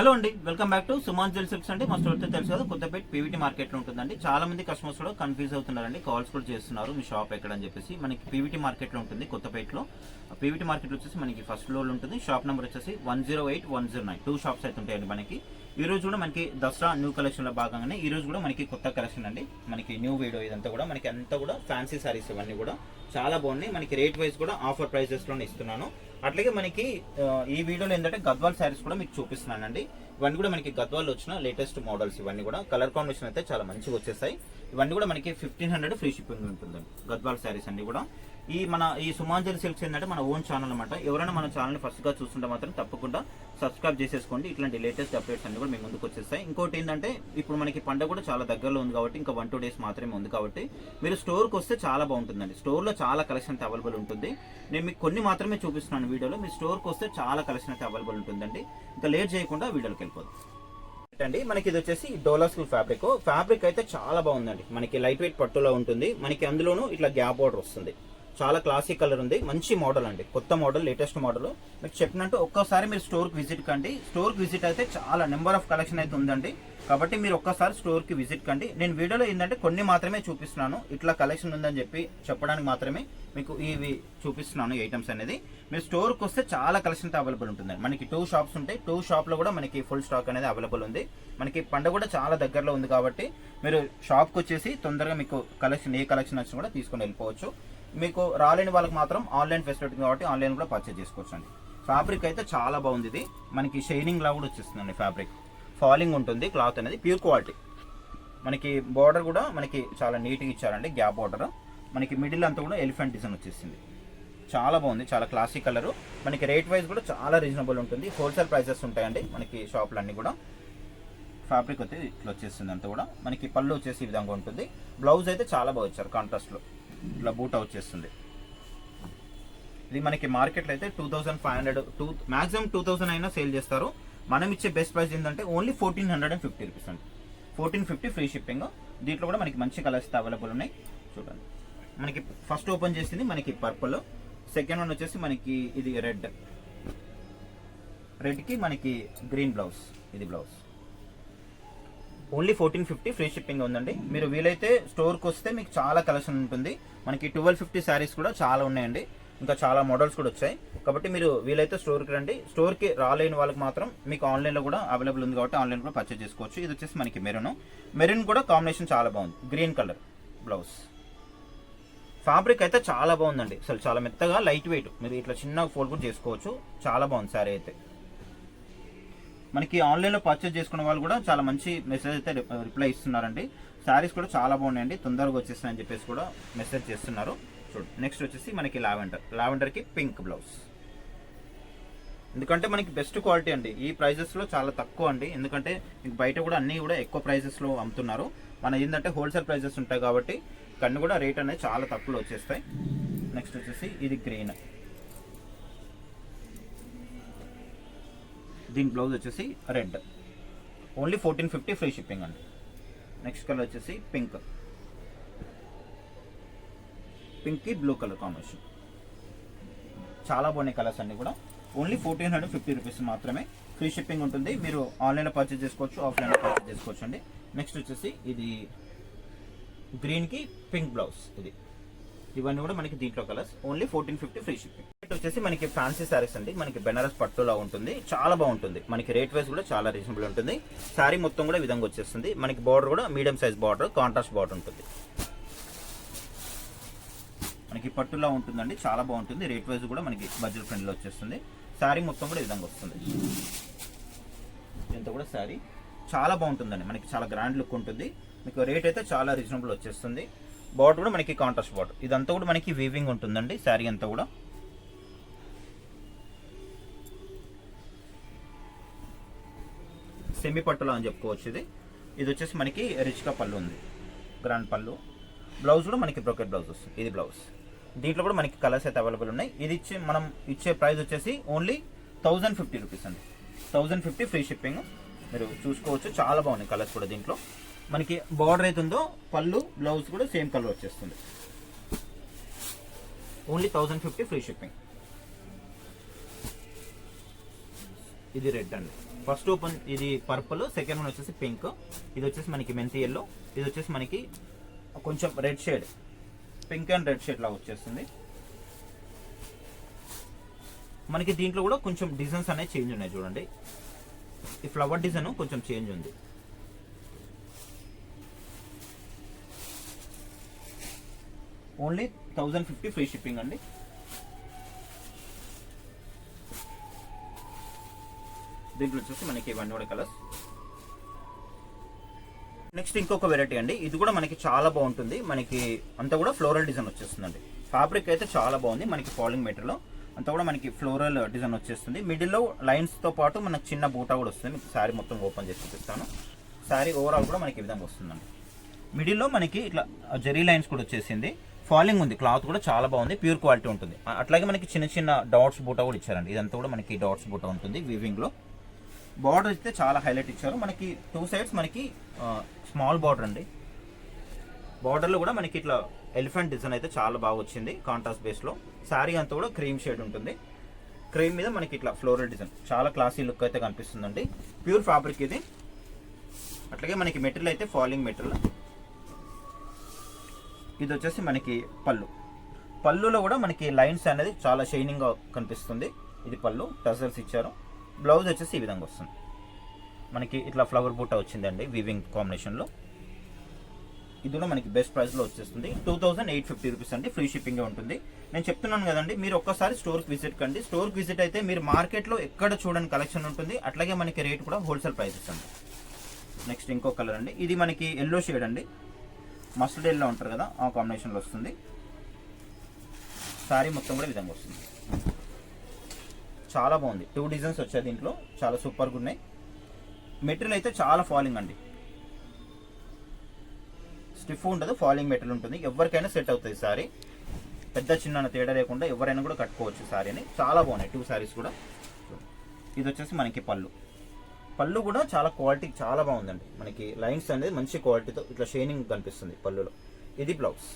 Hello అండి, welcome back to Suman gel silks అండి. మా స్టోర్ తెలుసు కదా, కొత్తపేట పీవీటీ మార్కెట్ లో ఉంటుందండి. చాలా మంది కస్టమర్స్ కూడా కన్ఫ్యూజ్ అవుతున్నారండి, కాల్స్ కూడా చేస్తున్నారు మీ షాప్ ఎక్కడ అని చెప్పేసి. మనకి పీవీటీ మార్కెట్ లో ఉంటుంది, కొత్తపేటలో. పీవీటీ మార్కెట్ వచ్చేసి మనకి ఫస్ట్ ఫ్లోర్ లో ఉంటుంది. షాప్ నెంబర్ వచ్చేసి 108, 109 2 షాప్స్ అయితే ఉంటాయండి మనకి. ఈ రోజు కూడా మనకి దసరా న్యూ కలెక్షన్ లో భాగంగానే ఈ రోజు కూడా మనకి కొత్త కలెక్షన్ అండి. మనకి న్యూ వీడియో ఇదంతా కూడా మనకి అంతా కూడా ఫ్యాన్సీ సారీస్ ఇవన్నీ కూడా చాలా బాగున్నాయి. మనకి రేట్ వైజ్ కూడా ఆఫర్ ప్రైజెస్ లోనే ఇస్తున్నాను. అట్లాగే మనకి ఈ వీడియోలో ఏంటంటే గద్వాల్ శారీస్ కూడా మీకు చూపిస్తున్నానండి. ఇవన్నీ కూడా మనకి గద్వాల్ వచ్చిన లేటెస్ట్ మోడల్స్. ఇవన్నీ కూడా కలర్ కాంబినేషన్ అయితే చాలా మంచిగా వచ్చేస్తాయి. ఇవన్నీ కూడా మనకి 1500 ఫ్రీ షిప్పింగ్ ఉంటుందండి గద్వాల్ శారీస్ అన్ని కూడా. ఈ సుమాన్ జెల్ సిల్క్స్ ఏంటంటే మన ఓన్ ఛానల్ అనమాట. ఎవరైనా మన ఛానల్ ఫస్ట్ గా చూస్తుంటే మాత్రం తప్పకుండా సబ్స్క్రైబ్ చేసేసుకోండి. ఇట్లాంటి లేటెస్ట్ అప్డేట్స్ అన్ని కూడా మీ ముందుకు వచ్చేస్తాయి. ఇంకోటి ఏంటంటే ఇప్పుడు మనకి పండుగ కూడా చాలా దగ్గరలో ఉంది కాబట్టి ఇంకా 1-2 డేస్ మాత్రమే ఉంది కాబట్టి మీరు స్టోర్కి వస్తే చాలా బాగుంటుందండి. స్టోర్లో చాలా కలెక్షన్ అయితే అవైలబుల్ ఉంటుంది. నేను మీకు కొన్ని మాత్రమే చూపిస్తున్నాను వీడియోలో. మీ స్టోర్కి వస్తే చాలా కలెక్షన్ అయితే అవైలబుల్ ఉంటుందండి. ఇంకా లేట్ చేయకుండా వీడియోకి వెళ్ళిపోతుంది అండి. మనకి ఇది వచ్చేసి డోలా సిల్క్ ఫ్యాబ్రిక్ అయితే చాలా బాగుందండి. మనకి లైట్ వెయిట్ పట్టులో ఉంటుంది. మనకి అందులోనూ ఇట్లా గ్యాప్ బోర్డర్ వస్తుంది. చాలా క్లాసిక్ కలర్ ఉంది. మంచి మోడల్ అండి, కొత్త మోడల్, లేటెస్ట్ మోడల్. మీకు చెప్పినట్టు ఒక్కసారి మీరు స్టోర్కి విజిట్ కండి. స్టోర్కి విజిట్ అయితే చాలా నెంబర్ ఆఫ్ కలెక్షన్ అయితే ఉందండి. కాబట్టి మీరు ఒక్కసారి స్టోర్కి విజిట్ కండి. నేను వీడియోలో ఏంటంటే కొన్ని మాత్రమే చూపిస్తున్నాను. ఇట్లా కలెక్షన్ ఉందని చెప్పి చెప్పడానికి మాత్రమే మీకు ఇవి చూపిస్తున్నాను ఐటమ్స్ అనేది. మీరు స్టోర్కి వస్తే చాలా కలెక్షన్ అవైలబుల్ ఉంటుందండి. మనకి 2 షాప్స్ ఉంటాయి. 2 షాప్లో కూడా మనకి ఫుల్ స్టాక్ అనేది అవైలబుల్ ఉంది. మనకి పండుగ కూడా చాలా దగ్గరలో ఉంది కాబట్టి మీరు షాప్కి వచ్చేసి తొందరగా మీకు కలెక్షన్ ఏ కలెక్షన్ వచ్చినా కూడా తీసుకొని వెళ్ళిపోవచ్చు. మీకు రాలేని వాళ్ళకి మాత్రం ఆన్లైన్ ఫెసిలిటీ కాబట్టి ఆన్లైన్ కూడా పర్చేజ్ చేసుకోవచ్చు అండి. ఫ్యాబ్రిక్ అయితే చాలా బాగుంది. ఇది మనకి షైనింగ్ లా కూడా వచ్చేస్తుందండి. ఫ్యాబ్రిక్ ఫాలింగ్ ఉంటుంది. క్లాత్ అనేది ప్యూర్ క్వాలిటీ. మనకి బార్డర్ కూడా మనకి చాలా నీట్గా ఇచ్చారండి, గ్యాప్ బార్డర్. మనకి మిడిల్ అంతా కూడా ఎలిఫెంట్ డిజైన్ వచ్చేసింది. చాలా బాగుంది, చాలా క్లాసిక్ కలర్. మనకి రేట్ వైజ్ కూడా చాలా రీజనబుల్ ఉంటుంది. హోల్సేల్ ప్రైసెస్ ఉంటాయండి మనకి షాపులన్నీ కూడా. ఫ్యాబ్రిక్ అయితే ఇట్లా వచ్చేస్తుంది అంతా కూడా. మనకి పళ్ళు వచ్చేసి ఈ విధంగా ఉంటుంది. బ్లౌజ్ అయితే చాలా బాగా ఇచ్చారు కాంట్రాస్ట్లో. ఇట్లా బూటా వచ్చేస్తుంది. ఇది మనకి మార్కెట్లో అయితే 2500 మాక్సిమం 2000 అయినా సేల్ చేస్తారు. మనం ఇచ్చే బెస్ట్ ప్రైస్ ఏంటంటే ఓన్లీ 1450 రూపీస్ అండి. 1450 ఫ్రీ షిప్పింగ్. దీంట్లో కూడా మనకి మంచి కలర్స్ అవైలబుల్ ఉన్నాయి. చూడండి, మనకి ఫస్ట్ ఓపెన్ చేసింది మనకి పర్పుల్. సెకండ్ వన్ వచ్చేసి మనకి ఇది రెడ్కి మనకి గ్రీన్ బ్లౌజ్. ఇది బ్లౌజ్ ఓన్లీ 1450 ఫ్రీ షిప్పింగ్ ఉందండి. మీరు వీలైతే స్టోర్కి వస్తే మీకు చాలా కలెక్షన్ ఉంటుంది. మనకి 1250 శారీస్ కూడా చాలా ఉన్నాయండి. ఇంకా చాలా మోడల్స్ కూడా వచ్చాయి. కాబట్టి మీరు వీలైతే స్టోర్కి రండి. స్టోర్కి రాలేని వాళ్ళకి మాత్రం మీకు ఆన్లైన్లో కూడా అవైలబుల్ ఉంది కాబట్టి ఆన్లైన్ కూడా పర్చేజ్ చేసుకోవచ్చు. ఇది వచ్చేసి మనకి మెరూన్ కూడా కాంబినేషన్ చాలా బాగుంది. Green colour blouse. ఫ్యాబ్రిక్ అయితే చాలా బాగుందండి. అసలు చాలా మెత్తగా లైట్ వెయిట్. మీరు ఇట్లా చిన్న ఫోల్డ్ కూడా చేసుకోవచ్చు. చాలా బాగుంది శారీ అయితే. మనకి ఆన్లైన్లో పర్చేజ్ చేసుకున్న వాళ్ళు కూడా చాలా మంచి మెసేజ్ అయితే రిప్లై ఇస్తున్నారండి. శారీస్ కూడా చాలా బాగున్నాయండి, తొందరగా వచ్చేస్తాయని చెప్పేసి కూడా మెసేజ్ చేస్తున్నారు. చూడండి, నెక్స్ట్ వచ్చేసి మనకి లావెండర్కి పింక్ బ్లౌజ్. ఎందుకంటే మనకి బెస్ట్ క్వాలిటీ అండి. ఈ ప్రైజెస్లో చాలా తక్కువ అండి. ఎందుకంటే మీకు బయట కూడా అన్నీ కూడా ఎక్కువ ప్రైజెస్లో అమ్ముతున్నారు. మన ఏంటంటే హోల్సేల్ ప్రైజెస్ ఉంటాయి కాబట్టి కన్ను కూడా రేట్ అనేది చాలా తక్కువలో వచ్చేస్తాయి. నెక్స్ట్ వచ్చేసి ఇది గ్రీన్. దీని బ్లౌజ్ వచ్చేసి రెడ్. ఓన్లీ 1450 ఫ్రీ షిప్పింగ్ అండి. నెక్స్ట్ కలర్ వచ్చేసి పింక్కి బ్లూ కలర్ కాంబినేషన్. చాలా బాగున్నాయి కలర్స్ అన్ని కూడా. ఓన్లీ 1450 రూపీస్ మాత్రమే ఫ్రీ షిప్పింగ్ ఉంటుంది. మీరు ఆన్లైన్లో పర్చేజ్ చేసుకోవచ్చు, ఆఫ్లైన్లో పర్చేజ్ చేసుకోవచ్చు అండి. నెక్స్ట్ వచ్చేసి ఇది గ్రీన్కి పింక్ బ్లౌజ్. ఇవన్నీ కూడా మనకి దీంట్లో కలర్స్. Only 1450 free shipping. వచ్చేసి మనకి ఫ్యాన్సీ శారీస్ అండి. మనకి బెనారస్ పట్టులా ఉంటుంది. చాలా బాగుంటుంది. మనకి రేట్ వైజ్ కూడా చాలా రీజనబుల్ ఉంటుంది. శారీ మొత్తం కూడా విధంగా వచ్చేస్తుంది. మనకి బార్డర్ కూడా medium size border, contrast border ఉంటుంది. మనకి పట్టులా ఉంటుందండి, చాలా బాగుంటుంది. రేట్ వైజ్ కూడా మనకి బడ్జెట్ ఫ్రెండ్లో వచ్చేస్తుంది. శారీ మొత్తం కూడా ఈ విధంగా వస్తుంది. ఇంత కూడా శారీ చాలా బాగుంటుందండి. మనకి చాలా గ్రాండ్ లుక్ ఉంటుంది. మీకు రేట్ అయితే చాలా రీజనబుల్ వచ్చేస్తుంది. బార్డర్ కూడా మనకి కాంట్రాస్ట్ బార్డర్. ఇదంతా కూడా మనకి వీవింగ్ ఉంటుందండి. శారీ అంతా కూడా సెమీ పట్టులా అని చెప్పుకోవచ్చు. ఇది వచ్చేసి మనకి రిచ్గా పళ్ళు ఉంది, గ్రాండ్ పళ్ళు. బ్లౌజ్ కూడా మనకి బ్రోకెట్ బ్లౌజ్ వస్తుంది. ఇది బ్లౌజ్. దీంట్లో కూడా మనకి కలర్స్ అయితే అవైలబుల్ ఉన్నాయి. ఇది మనం ఇచ్చే ప్రైస్ వచ్చేసి ఓన్లీ 1050 రూపీస్ అండి. 1050 ఫ్రీ షిప్పింగ్. మీరు చూసుకోవచ్చు, చాలా బాగున్నాయి కలర్స్ కూడా. దీంట్లో మనకి బార్డర్ అయితే ఉందో పళ్ళు బ్లౌజ్ కూడా సేమ్ కలర్ వచ్చేస్తుంది. Only 1050 free shipping. ఇది రెడ్ అండి. ఫస్ట్ ఓపెన్ ఇది పర్పుల్, సెకండ్ వన్ వచ్చేసి పింక్, ఇది వచ్చేసి మనకి మెంతి ఎల్లో, ఇది వచ్చేసి మనకి కొంచెం red shade, pink and red shade లాగా వచ్చేస్తుంది. మనకి దీంట్లో కూడా కొంచెం డిజైన్స్ అనేవి చేంజ్ ఉన్నాయి చూడండి. ఈ ఫ్లవర్ డిజైన్ కొంచెం చేంజ్ ఉంది. ఓన్లీ 1050 ఫ్రీ షిప్పింగ్ అండి. దీంట్లో వచ్చేసి మనకి ఇవన్నీ కూడా కలర్స్. నెక్స్ట్ ఇంకొక వెరైటీ అండి, ఇది కూడా మనకి చాలా బాగుంటుంది. మనకి అంతా కూడా ఫ్లోరల్ డిజైన్ వచ్చేస్తుందండి. ఫ్యాబ్రిక్ అయితే చాలా బాగుంది. మనకి ఫాలింగ్ మెటీరియల్ అంతా కూడా మనకి ఫ్లోరల్ డిజైన్ వచ్చేస్తుంది. మిడిల్లో లైన్స్ తో పాటు మనకి చిన్న బూటా కూడా వస్తుంది. మీకు శారీ మొత్తం ఓపెన్ చేసి చూపిస్తాను. శారీ ఓవరాల్ కూడా మనకి ఈ విధంగా వస్తుందండి. మిడిల్లో మనకి ఇట్లా జెరీ లైన్స్ కూడా వచ్చేసింది. ఫాలింగ్ ఉంది, క్లాత్ కూడా చాలా బాగుంది, ప్యూర్ క్వాలిటీ ఉంటుంది. అట్లాగే మనకి చిన్న చిన్న డాట్స్ బూటా కూడా ఇచ్చారండి. ఇదంతా కూడా మనకి డాట్స్ బూటా ఉంటుంది వీవింగ్ లో. బార్డర్ అయితే చాలా హైలైట్ ఇచ్చారు. మనకి 2 సైడ్స్ మనకి స్మాల్ బార్డర్ అండి. బార్డర్ లో కూడా మనకి ఇట్లా ఎలిఫెంట్ డిజైన్ అయితే చాలా బాగా వచ్చింది కాంట్రాస్ట్ బేస్ లో. శారీ అంతా కూడా క్రీమ్ షేడ్ ఉంటుంది. క్రీమ్ మీద మనకి ఇట్లా ఫ్లోరల్ డిజైన్ చాలా క్లాసీ లుక్ అయితే కనిపిస్తుందండి. ప్యూర్ ఫ్యాబ్రిక్ ఇది. అట్లాగే మనకి మెటీరియల్ అయితే ఫాలింగ్ మెటీరియల్. ఇది వచ్చేసి మనకి పళ్ళు. పళ్ళులో కూడా మనకి లైన్స్ అనేది చాలా షైనింగ్ గా కనిపిస్తుంది. ఇది పళ్ళు, టజల్స్ ఇచ్చారు. బ్లౌజ్ వచ్చేసి ఈ విధంగా వస్తుంది. మనకి ఇట్లా ఫ్లవర్ బూటా వచ్చిందండి వీవింగ్ కాంబినేషన్ లో. ఇది కూడా మనకి బెస్ట్ ప్రైస్ లో వచ్చేస్తుంది. 2850 రూపీస్ అండి. ఫ్రీ షిప్పింగ్ ఉంటుంది. నేను చెప్తున్నాను కదండి, మీరు ఒక్కసారి స్టోర్ కి విజిట్ కండి. స్టోర్ కి విజిట్ అయితే మీరు మార్కెట్ లో ఎక్కడ చూడని కలెక్షన్ ఉంటుంది. అట్లాగే మనకి రేట్ కూడా హోల్సేల్ ప్రైసెస్ అండి. నెక్స్ట్ ఇంకో కలర్ అండి, ఇది మనకి ఎల్లో షేడ్ అండి. మస్టర్డ్ ఎల్లో ఉంటారు కదా, ఆ కాంబినేషన్ లో వస్తుంది. శారీ మొత్తం కూడా ఈ విధంగా వస్తుంది. చాలా బాగుంది. 2 డిజైన్స్ వచ్చాయి దీంట్లో, చాలా సూపర్గా ఉన్నాయి. మెటీరియల్ అయితే చాలా ఫాలింగ్ అండి. స్టిఫ్ ఉండదు, ఫాలింగ్ మెటీరియల్ ఉంటుంది. ఎవరికైనా సెట్ అవుతుంది సారీ. పెద్ద చిన్న తేడా లేకుండా ఎవరైనా కూడా కట్టుకోవచ్చు సారీని. చాలా బాగున్నాయి 2 సారీస్ కూడా. ఇది వచ్చేసి మనకి పళ్ళు. పళ్ళు కూడా చాలా క్వాలిటీ చాలా బాగుందండి. మనకి లైన్స్ అనేది మంచి క్వాలిటీతో ఇట్లా షైనింగ్ కనిపిస్తుంది పళ్ళులో. ఇది బ్లౌజ్.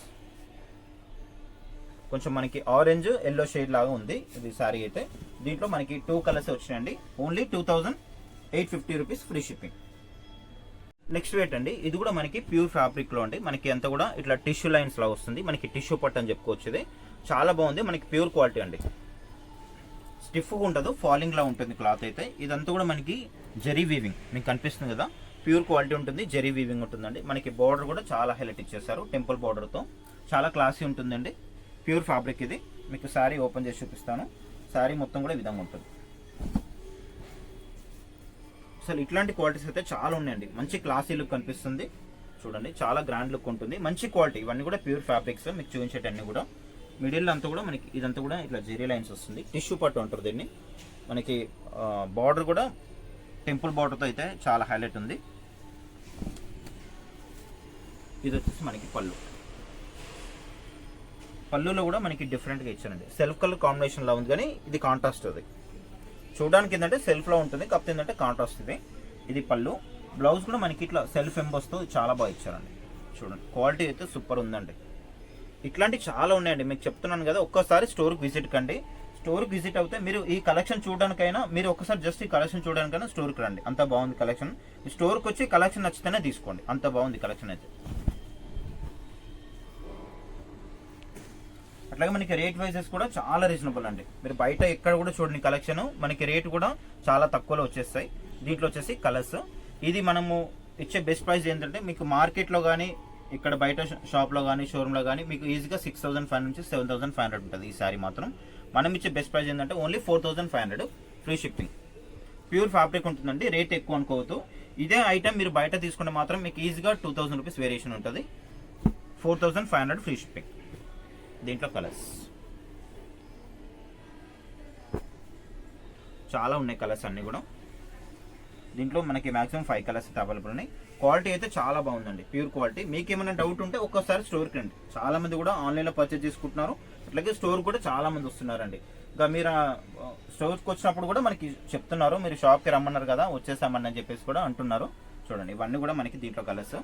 కొంచెం మనకి ఆరెంజ్ ఎల్లో షేడ్ లాగా ఉంది ఇది సారీ అయితే. దీంట్లో మనకి 2 కలర్స్ వచ్చినాయండి. Only 2850 rupees free shipping. Next wait అండి, ఇది కూడా మనకి ప్యూర్ ఫ్యాబ్రిక్ లో అండి. మనకి అంతా కూడా ఇట్లా టిష్యూ లైన్స్ లా వస్తుంది. మనకి టిష్యూ పట్టు అని చెప్పుకోవచ్చు. ఇది చాలా బాగుంది. మనకి ప్యూర్ క్వాలిటీ అండి. స్టిఫ్గా ఉండదు, ఫాలింగ్ లా ఉంటుంది క్లాత్ అయితే. ఇదంతా కూడా మనకి జెరీ వీవింగ్ మీకు కనిపిస్తుంది కదా, ప్యూర్ క్వాలిటీ ఉంటుంది. జెరీ వీవింగ్ ఉంటుందండి. మనకి బార్డర్ కూడా చాలా హైలైట్ ఇచ్చేసారు టెంపుల్ బార్డర్ తో. చాలా క్లాసీ ఉంటుందండి. ప్యూర్ ఫ్యాబ్రిక్ ఇది. మీకు శారీ ఓపెన్ చేసి చూపిస్తాను. శారీ మొత్తం కూడా ఈ విధంగా ఉంటుంది. అసలు ఇట్లాంటి క్వాలిటీస్ అయితే చాలా ఉన్నాయండి. మంచి క్లాసీ లుక్ కనిపిస్తుంది చూడండి. చాలా గ్రాండ్ లుక్ ఉంటుంది. మంచి క్వాలిటీ. ఇవన్నీ కూడా ప్యూర్ ఫ్యాబ్రిక్స్ మీకు చూపించేటన్నీ కూడా. మిడిల్ అంతా కూడా మనకి ఇదంతా కూడా ఇట్లా జెరీ లైన్స్ వస్తుంది. టిష్యూ పట్టు అంటారు దీన్ని. మనకి బార్డర్ కూడా టెంపుల్ బార్డర్తో అయితే చాలా హైలైట్ ఉంది. ఇది వచ్చేసి మనకి పళ్ళు. పళ్ళులో కూడా మనకి డిఫరెంట్గా ఇచ్చారండి. సెల్ఫ్ కలర్ కాంబినేషన్ లా ఉంది, కానీ ఇది కాంట్రాస్ట్. అది చూడడానికి ఏంటంటే సెల్ఫ్ లో ఉంటుంది, కాకపోతే ఏంటంటే కాంట్రాస్ట్ ఇది. ఇది పళ్ళు. బ్లౌజ్ కూడా మనకి ఇట్లా సెల్ఫ్ ఎంబోస్తో చాలా బాగా ఇచ్చారండి. చూడండి క్వాలిటీ అయితే సూపర్ ఉందండి. ఇట్లాంటి చాలా ఉన్నాయండి. మీకు చెప్తున్నాను కదా, ఒక్కసారి స్టోర్కి విజిట్ కండి. స్టోర్కి విజిట్ అవుతే మీరు ఈ కలెక్షన్ చూడడానికైనా, మీరు ఒకసారి జస్ట్ ఈ కలెక్షన్ చూడడానికైనా స్టోర్కి రండి. అంత బాగుంది కలెక్షన్. స్టోర్కి వచ్చి కలెక్షన్ నచ్చితేనే తీసుకోండి. అంత బాగుంది కలెక్షన్ అయితే. అట్లాగే మనకి రేట్ వైజెస్ కూడా చాలా రీజనబుల్ అండి. మీరు బయట ఎక్కడ కూడా చూడండి కలెక్షన్, మనకి రేట్ కూడా చాలా తక్కువలో వచ్చేస్తాయి. దీంట్లో వచ్చేసి కలర్స్. ఇది మనము ఇచ్చే బెస్ట్ ప్రైస్ ఏంటంటే, మీకు మార్కెట్లో కానీ ఇక్కడ బయట షాప్లో కానీ షోరూంలో కానీ మీకు ఈజీగా 6500 నుంచి 7500 ఉంటుంది. ఈ సారీ మాత్రం మనం ఇచ్చే బెస్ట్ ప్రైస్ ఏంటంటే only 4500 free shipping. Pure fabric ఉంటుందండి. రేట్ ఎక్కువ అనుకోవద్దు. ఇదే ఐటమ్ మీరు బయట తీసుకుంటే మాత్రం మీకు ఈజీగా 2000 రూపీస్ వేరియేషన్ ఉంటుంది. 4500 ఫ్రీ షిప్పింగ్. దీంట్లో కలర్స్ చాలా ఉన్నాయి. కలర్స్ అన్నీ కూడా దీంట్లో మనకి మాక్సిమం 5 కలర్స్ అయితే అవైలబుల్ ఉన్నాయి. క్వాలిటీ అయితే చాలా బాగుందండి. Pure quality. మీకు ఏమైనా డౌట్ ఉంటే ఒక్కసారి స్టోర్కి రండి. చాలా మంది కూడా ఆన్లైన్లో పర్చేజ్ చేసుకుంటున్నారు. అట్లాగే స్టోర్ కూడా చాలా మంది వస్తున్నారండి. ఇంకా మీరు స్టోర్కి వచ్చినప్పుడు కూడా మనకి చెప్తున్నారు, మీరు షాప్కి రమ్మన్నారు కదా వచ్చేసామని చెప్పేసి కూడా అంటున్నారు. చూడండి ఇవన్నీ కూడా మనకి దీంట్లో colours.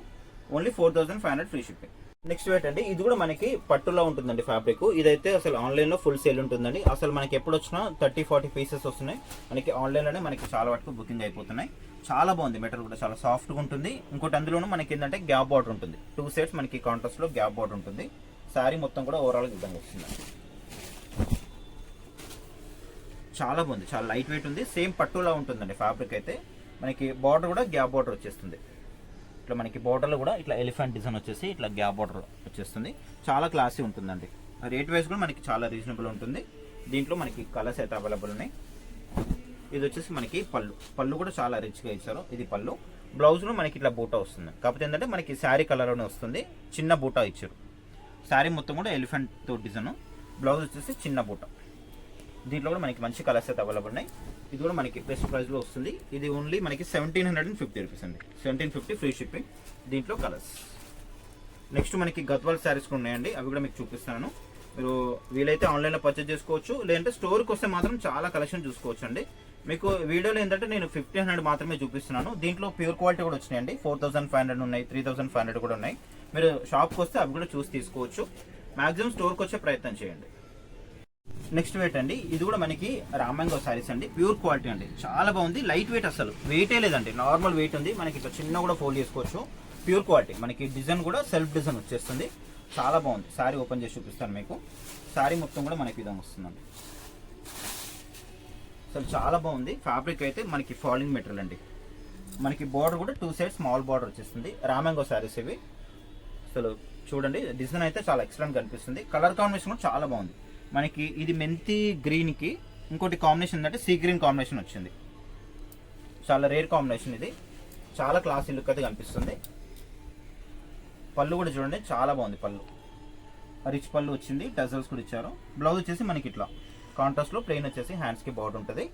Only 4500 free shipping. Next ఏంటంటే ఇది కూడా మనకి పట్టులో ఉంటుందండి ఫ్యాబ్రిక్. ఇదైతే అసలు ఆన్లైన్లో ఫుల్ సేల్ ఉంటుందండి. అసలు మనకి ఎప్పుడు వచ్చినా 30-40 పీసెస్ వస్తున్నాయి మనకి ఆన్లైన్లోనే. మనకి చాలా వరకు బుకింగ్ అయిపోతున్నాయి. చాలా బాగుంది, మెటీరియల్ కూడా చాలా సాఫ్ట్గా ఉంటుంది. ఇంకోటి అందులోనూ మనకి ఏంటంటే గ్యాప్ బార్డర్ ఉంటుంది. 2 సెట్స్ మనకి కాంట్రాస్ట్లో గ్యాప్ బార్డర్ ఉంటుంది. శారీ మొత్తం కూడా ఓవరాల్ విధంగా వస్తుంది. చాలా బాగుంది, చాలా లైట్ వెయిట్ ఉంది. సేమ్ పట్టులా ఉంటుందండి ఫ్యాబ్రిక్ అయితే. మనకి బార్డర్ కూడా గ్యాప్ బార్డర్ వచ్చేస్తుంది. ఇట్లా మనకి బార్డర్లో కూడా ఇట్లా ఎలిఫెంట్ డిజైన్ వచ్చేసి ఇట్లా గ్యాప్ బార్డర్ వచ్చేస్తుంది. చాలా క్లాసీ ఉంటుందండి. రేట్ వైజ్ కూడా మనకి చాలా రీజనబుల్ ఉంటుంది. దీంట్లో మనకి కలర్స్ అయితే అవైలబుల్ ఉన్నాయి. ఇది వచ్చేసి మనకి పళ్ళు కూడా చాలా రిచ్గా ఇచ్చారు. ఇది పళ్ళు. బ్లౌజ్లో మనకి ఇట్లా బూటా వస్తుంది. కాకపోతే ఏంటంటే మనకి శారీ కలర్లోనే వస్తుంది. చిన్న బూటా ఇచ్చారు. శారీ మొత్తం కూడా ఎలిఫెంట్తో డిజైన్. బ్లౌజ్ వచ్చేసి చిన్న బూటా. దీంట్లో కూడా మనకి మంచి కలర్స్ అయితే అవైలబుల్ ఉన్నాయి. ఇది కూడా మనకి బెస్ట్ ప్రైస్లో వస్తుంది. ఇది ఓన్లీ మనకి 1750 రూపీస్ అండి. 1750 ఫ్రీ షిప్పింగ్. దీంట్లో కలర్స్. నెక్స్ట్ మనకి గద్వాల్ శారీస్ కూడా ఉన్నాయండి. అవి కూడా మీకు చూపిస్తాను. మీరు వీలైతే ఆన్లైన్లో పర్చేజ్ చేసుకోవచ్చు, లేదంటే స్టోర్కి వస్తే మాత్రం చాలా కలెక్షన్ చూసుకోవచ్చు అండి. మీకు వీడియోలో ఏంటంటే నేను 1500 మాత్రమే చూపిస్తున్నాను. దీంట్లో ప్యూర్ క్వాలిటీ కూడా వచ్చినాయండి. 4500 ఉన్నాయి, 3500 కూడా ఉన్నాయి. మీరు షాప్కి వస్తే అవి కూడా చూసి తీసుకోవచ్చు. మ్యాక్సిమం స్టోర్కి వచ్చే ప్రయత్నం చేయండి. నెక్స్ట్ వెయిట్ అండి. ఇది కూడా మనకి రామంగో శారీస్ అండి. ప్యూర్ క్వాలిటీ అండి. చాలా బాగుంది. లైట్ వెయిట్, అసలు వెయిటే లేదండి. నార్మల్ వెయిట్ ఉంది. మనకి ఇక్కడ చిన్న కూడా ఫోల్డ్ చేసుకోవచ్చు. Pure quality. మనకి డిజైన్ కూడా సెల్ఫ్ డిజైన్ వచ్చేస్తుంది. చాలా బాగుంది. శారీ ఓపెన్ చేసి చూపిస్తాను మీకు. శారీ మొత్తం కూడా మనకి విధంగా వస్తుందండి. అసలు చాలా బాగుంది. ఫ్యాబ్రిక్ అయితే మనకి ఫాలింగ్ మెటీరియల్ అండి. మనకి బార్డర్ కూడా 2 సైడ్ స్మాల్ బార్డర్ వచ్చేస్తుంది. రామంగో శారీస్ ఇవి. అసలు చూడండి, డిజైన్ అయితే చాలా ఎక్సలెంట్ కనిపిస్తుంది. కలర్ కాంబినేషన్ కూడా చాలా బాగుంది. మనకి ఇది మెంతి గ్రీన్కి ఇంకోటి కాంబినేషన్ ఏంటంటే సీ గ్రీన్ కాంబినేషన్ వచ్చింది. చాలా రేర్ కాంబినేషన్ ఇది. చాలా క్లాసీ లుక్ అయితే కనిపిస్తుంది. పళ్ళు కూడా చూడండి, చాలా బాగుంది. పళ్ళు రిచ్ పళ్ళు వచ్చింది. టజల్స్ కూడా ఇచ్చారు. బ్లౌజ్ వచ్చేసి మనకి ఇట్లా కాంట్రాస్ట్లో ప్లెయిన్ వచ్చేసి హ్యాండ్స్కి బార్డర్ ఉంటుంది.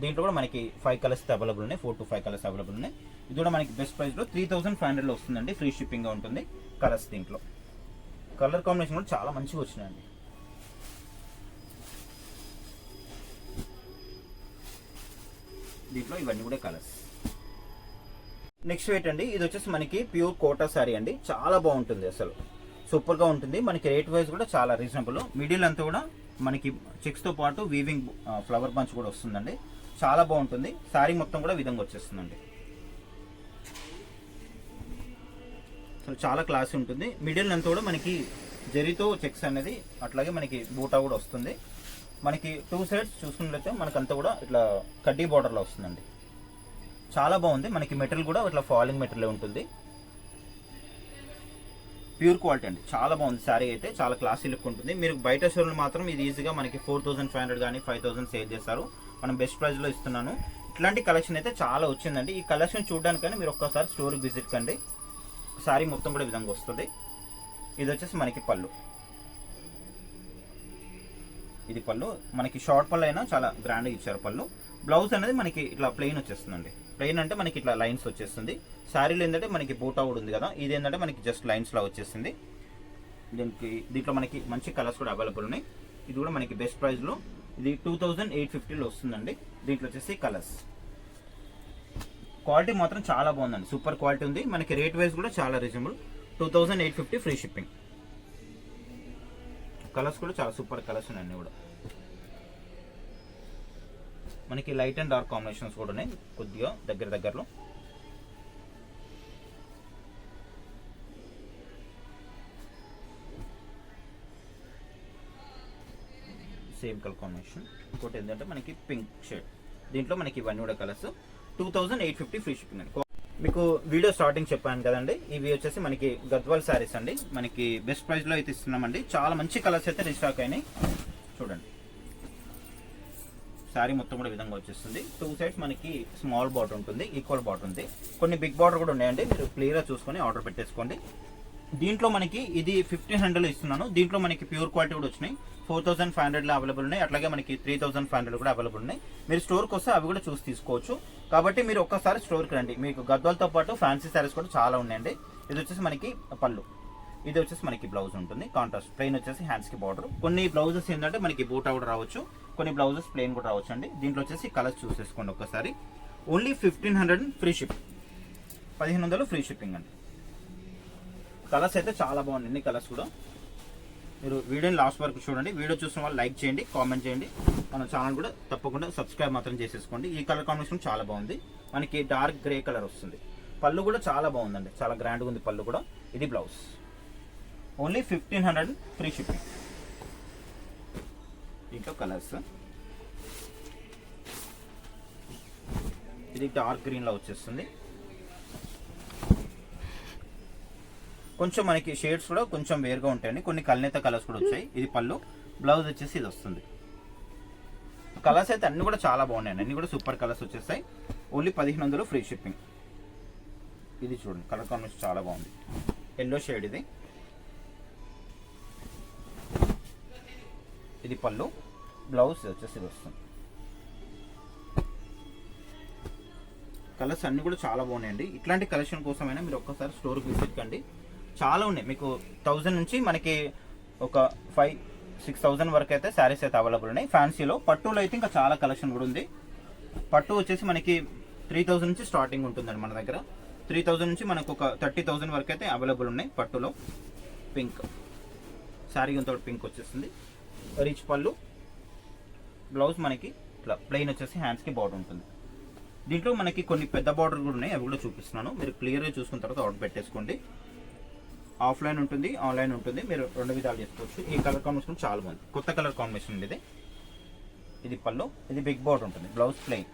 దీంట్లో కూడా మనకి 5 కలర్స్ అవైలబుల్ ఉన్నాయి. 4 to 5 కలర్స్ అవైలబుల్ ఉన్నాయి. ఇది కూడా మనకి బెస్ట్ ప్రైస్లో 3500లో వస్తుందండి. ఫ్రీ షిప్పింగ్గా ఉంటుంది. కలర్స్ దీంట్లో కలర్ కాంబినేషన్ కూడా చాలా మంచిగా వచ్చినాయండి. దీంట్లో ఇవన్నీ కూడా కలర్స్. నెక్స్ట్ వెయిట్ అండి. ఇది వచ్చేసి మనకి ప్యూర్ కోటా శారీ అండి. చాలా బాగుంటుంది, అసలు సూపర్గా ఉంటుంది. మనకి రేట్ వైజ్ కూడా చాలా రీజనబుల్. మిడిల్ అంతా కూడా మనకి చెక్స్తో పాటు వీవింగ్ ఫ్లవర్ బంచ్ కూడా వస్తుందండి. చాలా బాగుంటుంది. శారీ మొత్తం కూడా విధంగా వచ్చేస్తుందండి. అసలు చాలా క్లాస్ ఉంటుంది. మిడిల్ అంతా కూడా మనకి జరీతో చెక్స్ అనేది, అట్లాగే మనకి బూటా కూడా వస్తుంది. మనకి 2 సైడ్స్ చూసుకున్నట్లయితే మనకంతా కూడా ఇట్లా కడ్డీ బార్డర్లో వస్తుందండి. చాలా బాగుంది. మనకి మెటీరియల్ కూడా ఇట్లా ఫాలింగ్ మెటీరియల్ ఉంటుంది. ప్యూర్ క్వాలిటీ అండి. చాలా బాగుంది. శారీ అయితే చాలా క్లాసీ లుక్ ఉంటుంది. మీరు బయట షోరూమ్ మాత్రం ఇది ఈజీగా మనకి 4500 కానీ 5000 సేల్ చేస్తారు. మనం బెస్ట్ ప్రైస్లో ఇస్తున్నాను. ఇట్లాంటి కలెక్షన్ అయితే చాలా వచ్చిందండి. ఈ కలెక్షన్ చూడడానికని మీరు ఒక్కసారి స్టోర్కి విజిట్ కండి. శారీ మొత్తం కూడా విధంగా వస్తుంది. ఇది వచ్చేసి మనకి పళ్ళు. ఇది పళ్ళు. మనకి షార్ట్ పళ్ళు అయినా చాలా గ్రాండ్గా ఇచ్చారు పళ్ళు. బ్లౌజ్ అనేది మనకి ఇట్లా ప్లెయిన్ వచ్చేస్తుందండి. ప్లెయిన్ అంటే మనకి ఇట్లా లైన్స్ వచ్చేస్తుంది. శారీలో ఏంటంటే మనకి బూటా కూడా ఉంది కదా, ఇది ఏంటంటే మనకి జస్ట్ లైన్స్ లా వచ్చేసింది. దీంట్లో మనకి మంచి కలర్స్ కూడా అవైలబుల్ ఉన్నాయి. ఇది కూడా మనకి బెస్ట్ ప్రైస్లో ఇది 2850లో వస్తుందండి. దీంట్లో వచ్చేసి కలర్స్. క్వాలిటీ మాత్రం చాలా బాగుందండి. సూపర్ క్వాలిటీ ఉంది. మనకి రేట్ వైజ్ కూడా చాలా రీజనబుల్. 2850 free shipping. కలర్స్ కూడా చాలా సూపర్ కలర్స్ ఉన్నాయి అన్నీ కూడా. మనకి లైట్ అండ్ డార్క్ కాంబినేషన్స్ కూడా ఉన్నాయి కొద్దిగా దగ్గరలో. Same colour combination. ఇంకోటి ఏంటంటే మనకి పింక్ షేడ్. దీంట్లో మనకి ఇవన్నీ కూడా కలర్స్. 2850 ఫ్రీ షిప్పింగ్ అండి. మీకు వీడియో స్టార్టింగ్ చెప్పాను కదండి, ఇవి వచ్చేసి మనకి గద్వాల్ శారీస్ అండి. మనకి బెస్ట్ ప్రైస్లో అయితే ఇస్తున్నామండి. చాలా మంచి కలర్స్ అయితే రీస్టాక్ అయినాయి. చూడండి, శారీ మొత్తం కూడా విధంగా వచ్చేస్తుంది. 2 సైడ్స్ మనకి స్మాల్ బార్డర్ ఉంటుంది, ఈక్వల్ బార్డర్ ఉంది. కొన్ని బిగ్ బార్డర్ కూడా ఉన్నాయండి. మీరు క్లియర్గా చూసుకొని ఆర్డర్ పెట్టేసుకోండి. దీంట్లో మనకి ఇది 1500లో ఇస్తున్నాను. దీంట్లో మనకి ప్యూర్ క్వాలిటీ కూడా వచ్చినాయి. 4500లో అవైలబుల్ ఉన్నాయి. అట్లాగే మనకి 3500 కూడా అవైలబుల్ ఉన్నాయి. మీరు స్టోర్కి వస్తే అవి కూడా చూసి తీసుకోవచ్చు. కాబట్టి మీరు ఒక్కసారి స్టోర్కి రండి. మీకు గద్వాల్తో పాటు ఫ్యాన్సీ శారీస్ కూడా చాలా ఉన్నాయండి. ఇది వచ్చేసి మనకి పళ్ళు. ఇది వచ్చేసి మనకి బ్లౌజ్ ఉంటుంది. కాంట్రాస్ట్ ప్లెయిన్ వచ్చేసి హ్యాండ్స్కి బార్డర్. కొన్ని బ్లౌజెస్ ఏంటంటే మనకి బూటా కూడా రావచ్చు, కొన్ని బ్లౌజెస్ ప్లెయిన్ కూడా రావచ్చు అండి. దీంట్లో వచ్చేసి కలర్స్ చూసేసుకోండి ఒక్కసారి. Only 1500 free ship. 1500 free shipping అండి. కలర్స్ అయితే చాలా బాగున్నాయి, అన్ని కలర్స్ కూడా. మీరు వీడియోని లాస్ట్ వరకు చూడండి. వీడియో చూసిన వాళ్ళు లైక్ చేయండి, కామెంట్ చేయండి. మన ఛానల్ కూడా తప్పకుండా సబ్స్క్రైబ్ మాత్రం చేసేసుకోండి. ఈ కలర్ కాంబినేషన్ చాలా బాగుంది. మనకి డార్క్ గ్రే కలర్ వస్తుంది. పళ్ళు కూడా చాలా బాగుందండి, చాలా గ్రాండ్గా ఉంది పళ్ళు కూడా. ఇది బ్లౌజ్. Only 1500 free shipping. దీంట్లో కలర్స్ ఇది డార్క్ గ్రీన్లో వచ్చేస్తుంది. కొంచెం మనకి షేడ్స్ కూడా కొంచెం వేరుగా ఉంటాయండి. కొన్ని కల్నేత కలర్స్ కూడా వచ్చాయి. ఇది పళ్ళు. బ్లౌజ్ వచ్చేసి ఇది వస్తుంది. కలర్స్ అయితే అన్ని కూడా చాలా బాగున్నాయండి, అన్ని కూడా సూపర్ కలర్స్ వచ్చేస్తాయి. Only 1500 free shipping. ఇది చూడండి, కలర్ కాంబినేషన్ చాలా బాగుంది. ఎల్లో షేడ్ ఇది. ఇది పళ్ళు. బ్లౌజ్ వచ్చేసి ఇది వస్తుంది. కలర్స్ అన్ని కూడా చాలా బాగున్నాయండి. ఇట్లాంటి కలెక్షన్ కోసమైనా మీరు ఒక్కసారి స్టోర్కి విజిట్ కండి. చాలా ఉన్నాయి. మీకు 1000 నుంచి మనకి ఒక 5,000-6,000 వరకు అయితే శారీస్ అయితే అవైలబుల్ ఉన్నాయి. ఫ్యాన్సీలో పట్టులో అయితే ఇంకా చాలా కలెక్షన్ కూడా ఉంది. పట్టు వచ్చేసి మనకి 3000 నుంచి స్టార్టింగ్ ఉంటుందండి మన దగ్గర. 3000 నుంచి మనకు ఒక 30,000 వరకు అయితే అవైలబుల్ ఉన్నాయి పట్టులో. పింక్ శారీ అంతా పింక్ వచ్చేస్తుంది. రిచ్ పళ్ళు. బ్లౌజ్ మనకి ఇట్లా ప్లెయిన్ వచ్చేసి హ్యాండ్స్కి బార్డర్ ఉంటుంది. దీంట్లో మనకి కొన్ని పెద్ద బార్డర్ కూడా ఉన్నాయి, అవి కూడా చూపిస్తున్నాను. మీరు క్లియర్గా చూసుకున్న తర్వాత ఆర్డర్ పెట్టేసుకోండి. ఆఫ్లైన్ ఉంటుంది, ఆన్లైన్ ఉంటుంది. మీరు 2 విధాలు చేసుకోవచ్చు. ఈ కలర్ కాంబినేషన్ చాలా బాగుంది, కొత్త కలర్ కాంబినేషన్ ఇది. ఇది పళ్ళు. ఇది బిగ్ బార్డర్ ఉంటుంది. బ్లౌజ్ ప్లెయిన్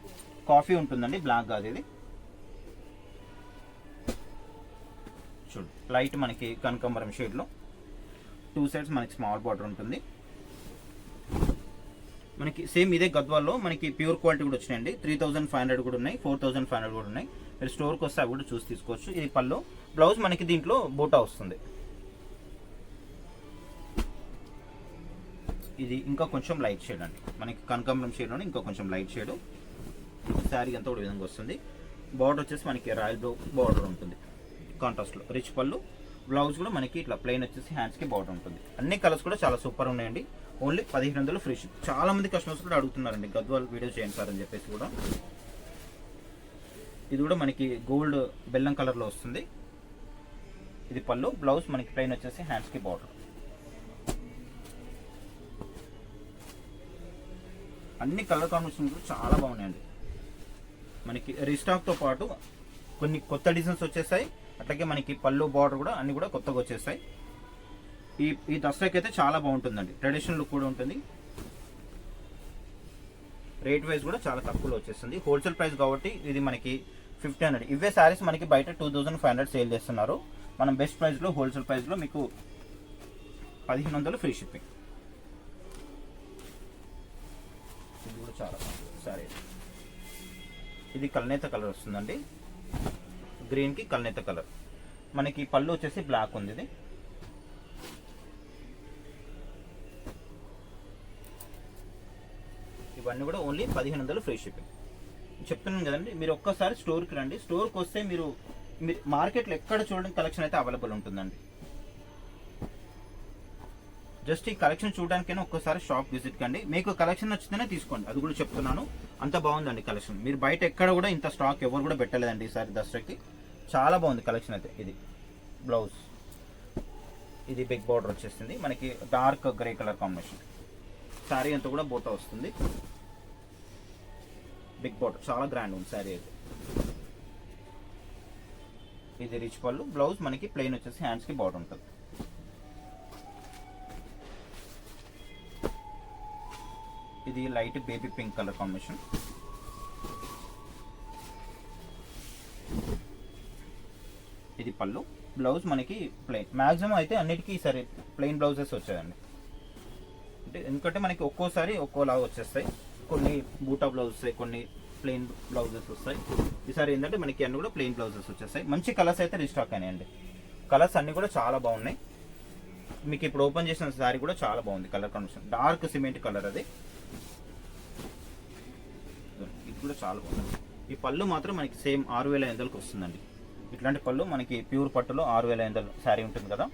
కాఫీ ఉంటుందండి, బ్లాక్ కాదు ఇది. చూడు, లైట్ మనకి కనకాంబరం షేడ్లో 2 సైడ్స్ మనకి స్మాల్ బార్డర్ ఉంటుంది. మనకి సేమ్ ఇదే గద్వాల్లో మనకి ప్యూర్ క్వాలిటీ కూడా వచ్చినాయండి. 3500 కూడా ఉన్నాయి, 4500 కూడా ఉన్నాయి. మీరు స్టోర్కి వస్తే అవి కూడా చూసి తీసుకోవచ్చు. ఇది పళ్ళు. బ్లౌజ్ మనకి దీంట్లో బూటా వస్తుంది. ఇది ఇంకా కొంచెం లైట్ షేడ్ అండి, మనకి కనకాంబరం షేడ్లోనే ఇంకా కొంచెం లైట్ షేడ్. శారీ అంతా ఒక విధంగా వస్తుంది. బార్డర్ వచ్చేసి మనకి రాయల్ బ్లూ బార్డర్ ఉంటుంది కాంట్రాస్ట్లో. రిచ్ పళ్ళు. బ్లౌజ్ కూడా మనకి ఇట్లా ప్లెయిన్ వచ్చేసి హ్యాండ్స్కి బార్డర్ ఉంటుంది. అన్ని కలర్స్ కూడా చాలా సూపర్ ఉన్నాయండి. Only 1500 free ship. చాలా మంది కస్టమర్స్ కూడా అడుగుతున్నారండి గద్వాల్ వీడియో చేయండి సార్ అని చెప్పేసి కూడా. ఇది కూడా మనకి గోల్డ్ బెల్లం కలర్లో వస్తుంది. ఇది పళ్ళు. బ్లౌజ్ మనకి ప్లెయిన్ వచ్చేసి హ్యాండ్స్కి బార్డర్. అన్ని కలర్ కాంబినేషన్ కూడా చాలా బాగున్నాయండి. మనకి రీస్టాక్తో పాటు కొన్ని కొత్త డిజైన్స్ వచ్చేసాయి. అట్లాగే మనకి పళ్ళు బార్డర్ కూడా అన్ని కూడా కొత్తగా వచ్చేస్తాయి. ఈ దసరాకి అయితే చాలా బాగుంటుందండి. ట్రెడిషనల్ లుక్ కూడా ఉంటుంది. రేట్ వైజ్ కూడా చాలా తక్కువలో వచ్చేస్తుంది. హోల్సేల్ ప్రైస్ కాబట్టి ఇది మనకి 1500. ఇవే శారీస్ మనకి బయట 2500 సేల్ చేస్తున్నారు. మనం బెస్ట్ ప్రైస్లో హోల్సేల్ ప్రైస్లో మీకు 1500 ఫ్రీ షిప్పింగ్. ఇది కూడా చాలా బాగుంటుంది శారీ. ఇది కల్నేత కలర్ వస్తుందండి, గ్రీన్కి కల్నేత కలర్. మనకి పళ్ళు వచ్చేసి బ్లాక్ ఉంది. ఇది ఇవన్నీ కూడా ఓన్లీ 1500 ఫ్రీ షిప్పింగ్. చెప్తున్నాను కదండి, మీరు ఒక్కసారి స్టోర్కి రండి. స్టోర్కి వస్తే మీరు మార్కెట్లో ఎక్కడ చూడడానికి కలెక్షన్ అయితే అవైలబుల్ ఉంటుందండి. జస్ట్ ఈ కలెక్షన్ చూడడానికైనా ఒక్కసారి షాప్ విజిట్ కండి. మీకు కలెక్షన్ నచ్చితేనే తీసుకోండి, అది కూడా చెప్తున్నాను. అంత బాగుందండి కలెక్షన్. మీరు బయట ఎక్కడ కూడా ఇంత స్టాక్ ఎవరు కూడా పెట్టలేదండి ఈసారి దసరాకి. చాలా బాగుంది కలెక్షన్ అయితే. ఇది బ్లౌజ్. ఇది బిగ్ బార్డర్ వచ్చేస్తుంది మనకి, dark grey colour combination. Sari అంతా కూడా బోటా వస్తుంది. బిగ్ బార్డర్ చాలా గ్రాండ్ ఉంది శారీ అయితే. ఇది రిచ్ పళ్ళు. బ్లౌజ్ మనకి ప్లెయిన్ వచ్చేసి హ్యాండ్స్కి బార్డర్ ఉంటుంది. ఇది light baby pink colour combination. ఇది పళ్ళు. బ్లౌజ్ మనకి ప్లెయిన్. మ్యాక్సిమం అయితే అన్నిటికీ సరే ప్లెయిన్ బ్లౌజెస్ వచ్చాయండి. అంటే ఎందుకంటే మనకి ఒక్కోసారి ఒక్కోలాగా వచ్చేస్తాయి. కొన్ని బూటా బ్లౌజ్ వస్తాయి, కొన్ని ప్లెయిన్ బ్లౌజెస్ వస్తాయి. ఈసారి ఏంటంటే మనకి అన్ని కూడా ప్లెయిన్ బ్లౌజెస్ వచ్చేస్తాయి. మంచి కలర్స్ అయితే రీస్టాక్ అయినాయండి. కలర్స్ అన్ని కూడా చాలా బాగున్నాయి. మీకు ఇప్పుడు ఓపెన్ చేసిన శారీ కూడా చాలా బాగుంది. Colour combination dark cement colour. అది ఇది కూడా చాలా బాగుంది. ఈ పళ్ళు మాత్రం మనకి సేమ్ 6500కి వస్తుందండి. ఇట్లాంటి పళ్ళు మనకి ప్యూర్ పట్టులో 6500 శారీ ఉంటుంది కదా,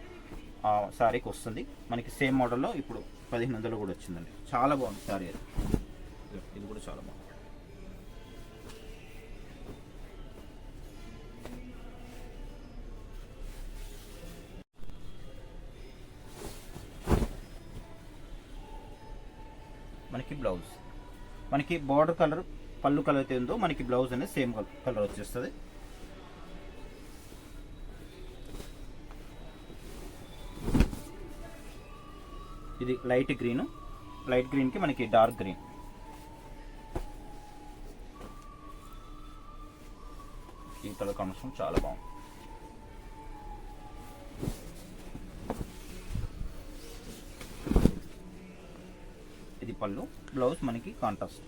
ఆ శారీకి వస్తుంది. మనకి సేమ్ మోడల్లో ఇప్పుడు 1500 కూడా వచ్చిందండి. చాలా బాగుంది శారీ అది. ఇది కూడా చాలా బాగుంది. మనకి బ్లౌజ్. మనకి బార్డర్ కలర్ పళ్ళు కలర్ అయితే ఉందో మనకి బ్లౌజ్ అనేది సేమ్ కలర్ వచ్చేస్తుంది. ఇది లైట్ గ్రీన్, లైట్ గ్రీన్కి మనకి డార్క్ గ్రీన్. ఈ కలర్ కాంబినేషన్ చాలా బాగుంది. ఇది పళ్ళు, బ్లౌజ్ మనకి కాంట్రాస్ట్.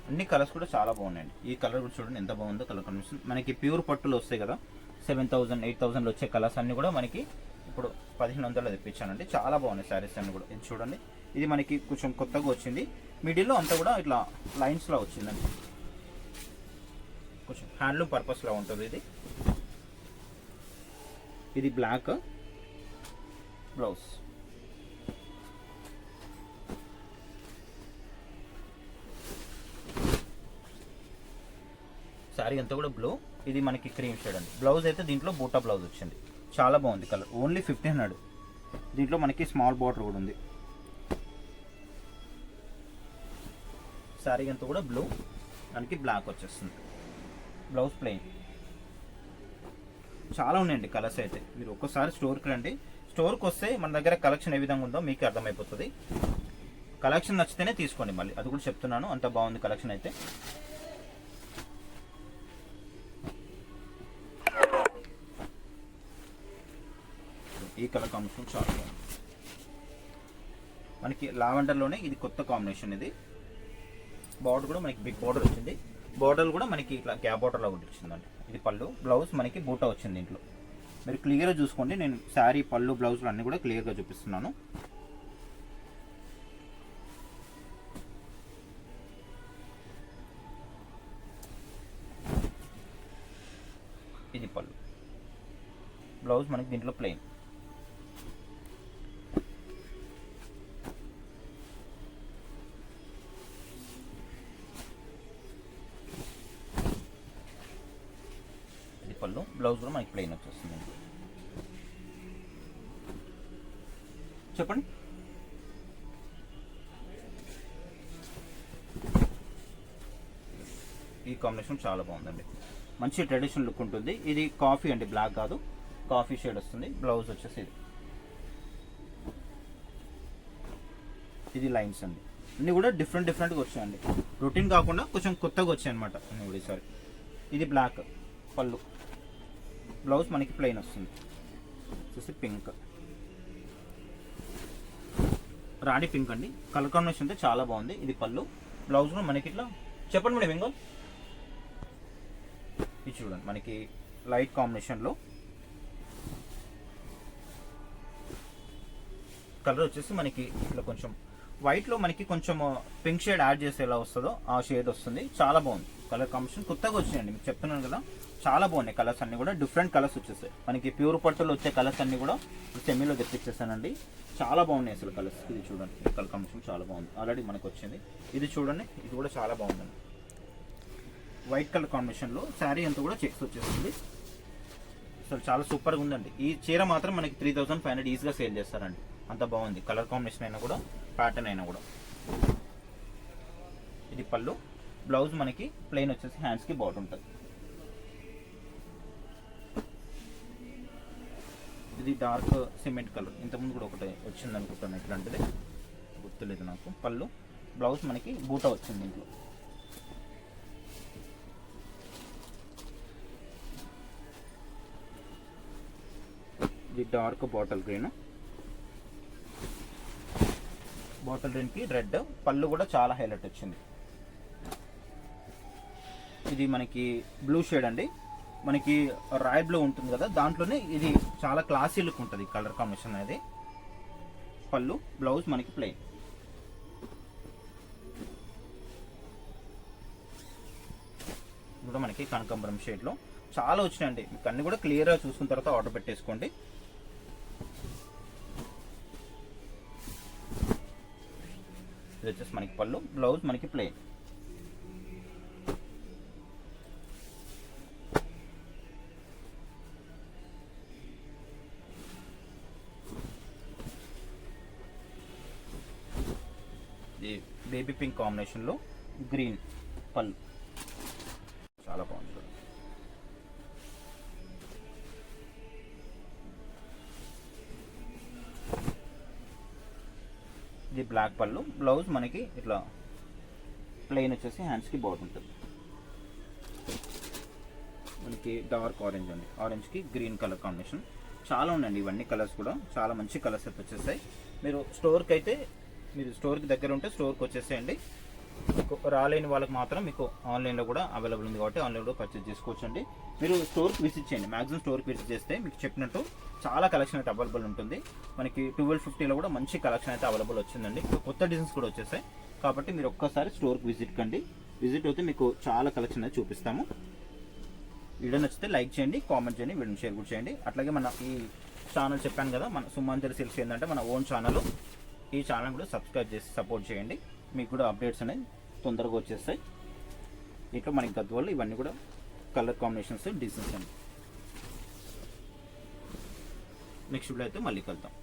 అన్ని కలర్స్ కూడా చాలా బాగున్నాయండి. ఈ కలర్ కూడా చూడండి ఎంత బాగుందో కలర్ కాంబినేషన్. మనకి ప్యూర్ పట్టులు వస్తాయి కదా 7,000 8,000 వచ్చే కలర్స్ అన్ని కూడా మనకి ఇప్పుడు 1,500 తెప్పించానండి. చాలా బాగున్నాయి శారీస్ అన్ని కూడా. ఇది చూడండి, ఇది మనకి కొంచెం కొత్తగా వచ్చింది. మిడిల్లో అంతా కూడా ఇట్లా లైన్స్లో వచ్చిందండి. కొంచెం హ్యాండ్లూమ్ పర్పస్లో ఉంటుంది ఇది. ఇది బ్లాక్ బ్లౌజ్. శారీ అంతా కూడా బ్లూ. ఇది మనకి క్రీమ్ షేడ్ అండి. బ్లౌజ్ అయితే దీంట్లో బూటా బ్లౌజ్ వచ్చింది. చాలా బాగుంది కలర్. ఓన్లీ 1,500. దీంట్లో మనకి స్మాల్ బార్డర్ కూడా ఉంది. శారీ అంతా కూడా బ్లూ, మనకి బ్లాక్ వచ్చేస్తుంది. Blouse plain. చాలా ఉన్నాయండి కలర్స్ అయితే. మీరు ఒక్కసారి స్టోర్కి రండి. స్టోర్కి వస్తే మన దగ్గర కలెక్షన్ ఏ విధంగా ఉందో మీకు అర్థమైపోతుంది. కలెక్షన్ నచ్చితేనే తీసుకోండి. మళ్ళీ అది కూడా చెప్తున్నాను, అంత బాగుంది కలెక్షన్ అయితే. ఈ కలర్ కాంబినేషన్ చాలా బాగుంది. మనకి లావెండర్లోనే ఇది కొత్త కాంబినేషన్. ఇది బార్డర్ కూడా మనకి బిగ్ బార్డర్ వచ్చింది. బార్డర్ కూడా మనకి ఇట్లా గ్యాప్ బార్డర్లో ఒకటి వచ్చిందండి. ఇది పళ్ళు, బ్లౌజ్ మనకి బూటా వచ్చింది దీంట్లో. మీరు క్లియర్గా చూసుకోండి. నేను శారీ పళ్ళు బ్లౌజులు అన్నీ కూడా క్లియర్గా చూపిస్తున్నాను. ఇది పళ్ళు, బ్లౌజ్ మనకి దీంట్లో ప్లెయిన్. పళ్ళు, బ్లౌజ్ కూడా మనకి ప్లెయిన్ వచ్చేస్తుంది. చెప్పండి. ఈ కాంబినేషన్ చాలా బాగుందండి. మంచి ట్రెడిషనల్ లుక్ ఉంటుంది. ఇది కాఫీ అండి, బ్లాక్ కాదు, కాఫీ షేడ్ వస్తుంది. బ్లౌజ్ వచ్చేసి ఇది లైన్స్ అండి. అన్నీ కూడా డిఫరెంట్గా వచ్చాయండి. రొటీన్ కాకుండా కొంచెం కొత్తగా వచ్చాయి అనమాట అన్నీ కూడా ఈసారి. ఇది బ్లాక్ పళ్ళు, బ్లౌజ్ మనకి ప్లెయిన్ వస్తుంది. వచ్చేసి పింక్, రాణి పింక్ అండి. కలర్ కాంబినేషన్ అయితే చాలా బాగుంది. ఇది పళ్ళు, బ్లౌజ్ కూడా మనకి ఇట్లా. చెప్పండి మేడం ఇంకో. ఇది చూడండి, మనకి లైట్ కాంబినేషన్లో కలర్ వచ్చేసి మనకి ఇట్లా కొంచెం వైట్లో మనకి కొంచెం పింక్ షేడ్ యాడ్ చేస్తే ఎలా వస్తుందో ఆ షేడ్ వస్తుంది. చాలా బాగుంది కలర్ కాంబినేషన్. కొత్తగా వచ్చినాయండి, మీకు చెప్తున్నాను కదా. చాలా బాగున్నాయి కలర్స్ అన్నీ కూడా. డిఫరెంట్ కలర్స్ వచ్చేస్తాయి మనకి. ప్యూర్ పట్టులో వచ్చే కలర్స్ అన్నీ కూడా సెమీలో తెప్పించేస్తానండి. చాలా బాగున్నాయి అసలు కలర్స్. ఇది చూడండి, కలర్ కాంబినేషన్ చాలా బాగుంది. ఆల్రెడీ మనకు వచ్చింది. ఇది చూడండి, ఇది కూడా చాలా బాగుందండి. వైట్ కలర్ కాంబినేషన్లో శారీ అంతా కూడా చెక్స్ వచ్చేస్తుంది. అసలు చాలా సూపర్గా ఉందండి. ఈ చీర మాత్రం మనకి 3,500 ఈజీగా సేల్ చేస్తారండి. అంత బాగుంది కలర్ కాంబినేషన్ అయినా కూడా, ప్యాటర్న్ అయినా కూడా. ఇది పళ్ళు, బ్లౌజ్ మనకి ప్లెయిన్ వచ్చేసి హ్యాండ్స్కి బార్డర్ ఉంటుంది. ఇది డార్క్ సిమెంట్ కలర్. ఇంతకుముందు కూడా ఒకటి వచ్చింది అనుకుంటాను, ఇట్లాంటిది గుర్తులేదు నాకు. పళ్ళు, బ్లౌజ్ మనకి బూటా వచ్చింది ఇంట్లో. ఇది డార్క్ బాటిల్ గ్రీన్. బాటిల్ గ్రీన్కి రెడ్. పళ్ళు కూడా చాలా హైలైట్ వచ్చింది. ఇది మనకి బ్లూ షేడ్ అండి. మనకి రాయల్ బ్లూ ఉంటుంది కదా, దాంట్లోనే ఇది చాలా క్లాసీ లుక్ ఉంటుంది కలర్ కాంబినేషన్ అనేది. పళ్ళు, బ్లౌజ్ మనకి ప్లెయిన్. కూడా మనకి కనకాంబరం షేడ్లో చాలా వచ్చినాయండి. మీకు అన్ని కూడా క్లియర్గా చూసుకున్న తర్వాత ఆర్డర్ పెట్టేసుకోండి. ఇది వచ్చేసి మనకి పళ్ళు, బ్లౌజ్ మనకి ప్లెయిన్. బేబీ పింక్ కాంబినేషన్లో గ్రీన్ పళ్ళు, చాలా బాగుంది చూడండి. ఇది బ్లాక్ పళ్ళు, బ్లౌజ్ మనకి ఇట్లా ప్లెయిన్ వచ్చేసి హ్యాండ్స్కి బార్డర్ ఉంటుంది. మనకి డార్క్ ఆరెంజ్ అండి, ఆరెంజ్కి గ్రీన్ కలర్ కాంబినేషన్. చాలా ఉన్నాయండి ఇవన్నీ కలర్స్ కూడా, చాలా మంచి కలర్స్ అయితే వచ్చేసాయి. మీరు స్టోర్కి అయితే, మీరు స్టోర్కి దగ్గర ఉంటే స్టోర్కి వచ్చేసేయండి. మీకు రాలేని వాళ్ళకి మాత్రం మీకు ఆన్లైన్లో కూడా అవైలబుల్ ఉంది కాబట్టి ఆన్లైన్లో పర్చేజ్ చేసుకోవచ్చండి. మీరు స్టోర్కి విజిట్ చేయండి, మ్యాక్సిమం స్టోర్కి విజిట్ చేస్తే మీకు చెప్పినట్టు చాలా కలెక్షన్ అయితే అవైలబుల్ ఉంటుంది. మనకి 1250లో కూడా మంచి కలెక్షన్ అయితే అవైలబుల్ వచ్చిందండి. కొత్త డిజైన్స్ కూడా వచ్చేసాయి కాబట్టి మీరు ఒక్కసారి స్టోర్కి విజిట్ కండి. విజిట్ అయితే మీకు చాలా కలెక్షన్ అయితే చూపిస్తాము. వీడియో నచ్చితే లైక్ చేయండి, కామెంట్ చేయండి, వీడియోని షేర్ కూడా చేయండి. అట్లాగే మన ఈ ఛానల్ చెప్పాను కదా, మన సుమాంజలి సిల్క్స్ ఏంటంటే మన ఓన్ ఛానల్. ఈ ఛానల్ కూడా సబ్స్క్రైబ్ చేసి సపోర్ట్ చేయండి. మీకు కూడా అప్డేట్స్ అనేది తొందరగా వచ్చేస్తాయి. ఇట్లా మనకి గద్వాళ్ళు ఇవన్నీ కూడా కలర్ కాంబినేషన్స్, డిజైన్స్ అండి. నెక్స్ట్ వీడియో అయితే మళ్ళీ కలుద్దాం.